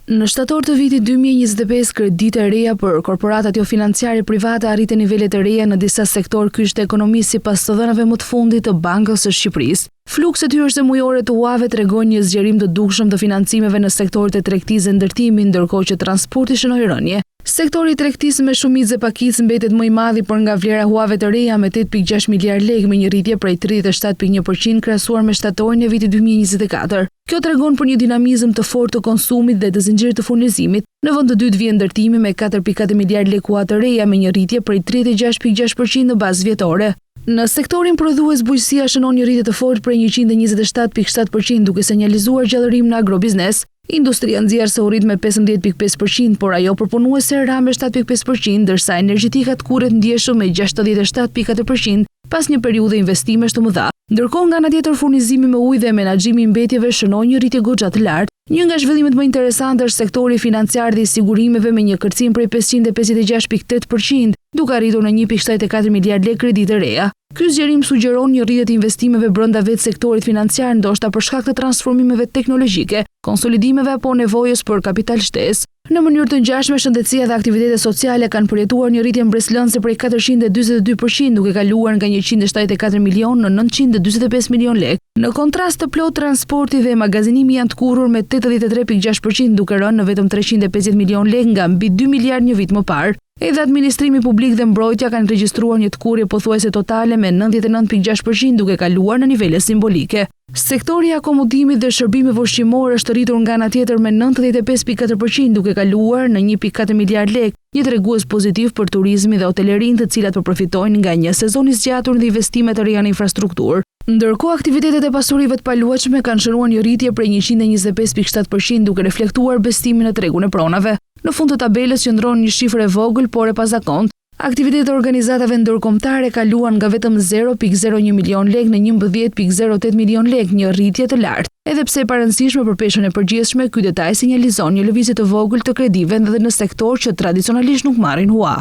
Në shtator të vitit 2025, kreditë e reja për korporatat jo financiare private arritën nivelet e reja në disa sektor kyç të ekonomisë sipas të dhënave më të fundit të Bankës së Shqipërisë. Flukset hyrëse mujore të UA-ve tregojnë një zgjerim të dukshëm të financimeve në sektorët e tregtisë dhe ndërtimit, ndërkohë që transporti shënoi rënje. Sektori i tregtisë me shumicë pakicë mbetet më i madhi, por nga vlera huave të reja me 8.6 miliard lekë me një rritje prej 37.1% krahasuar me shtatorin e vitit 2024. Kjo tregon për një dinamizëm të fortë të konsumit dhe të zinxhirit të furnizimit. Në vend të dytë vjen ndërtimi me 4.4 miliard lekë huave të reja me një rritje prej 36.6% në bazë vjetore. Në sektorin prodhues bujqësia shënon një rritje të fortë prej 127.7%, duke sinjalizuar gjallërim në agrobiznes. Industria nxjerrëse u rrit me 15.5%, por ajo përpunuese ra me 7.5%, ndërsa energjetikat kurret ndjeshëm me 67.4% pas një periudhe investimesh të mëdha. Ndërkohë nga ana tjetër furnizimi me ujë dhe menaxhimi i mbetjeve shënoi një rritje goxha të lartë. Një nga zhvillimet më interesante është sektori financiar dhe i sigurimeve me një kërcim prej 556.8%, duke arritur në 1.74 miliard lekë kreditë reja. Ky zgjerim sugjeron një rritje të investimeve brenda vetë sektorit financiar, ndoshta për shkak të transformimeve teknologjike, konsolidimeve apo nevojës për kapital shtesë. Në mënyrë të ngjashme, shëndetësia dhe aktivitetet sociale kanë përjetuar një rritje mbreslënëse prej 442%, duke kaluar nga 174 milion në 945 milion lekë. Në kontrast të plot, transporti dhe magazinimi janë të kurrur me 83.6%, duke rënë në vetëm 350 milion lekë nga mbi 2 miliard një vit më parë. Edhe administrimi publik dhe mbrojtja kanë regjistruar një tkurrje pothuajse totale me 99.6%, duke kaluar në nivele simbolike. Sektori i akomodimit dhe shërbimeve ushqimore është rritur nga ana tjetër me 95.4%, duke kaluar në 1.4 miliard lekë, një tregues pozitiv për turizmin dhe hotelerinë, të cilat përfitojnë nga një sezon i zgjatur dhe investime të reja në infrastrukturë. Ndërkohë, aktivitetet e pasurive të paluajtshme kanë shënuar një rritje prej 125.7%, duke reflektuar bestimin në tregun e pronave. Në fund të tabelës qëndron një shifër e vogël, por e pazakont. Aktivitetet e organizatave ndërkombëtare kaluan nga vetëm 0.01 milion lekë në 11.08 milion lekë, një rritje të lartë. Edhe pse e parëndësishme për peshën e përgjithshme, ky detaj sinjalizon një lëvizje të vogël të kredive edhe në sektor që tradicionalisht nuk marrin hua.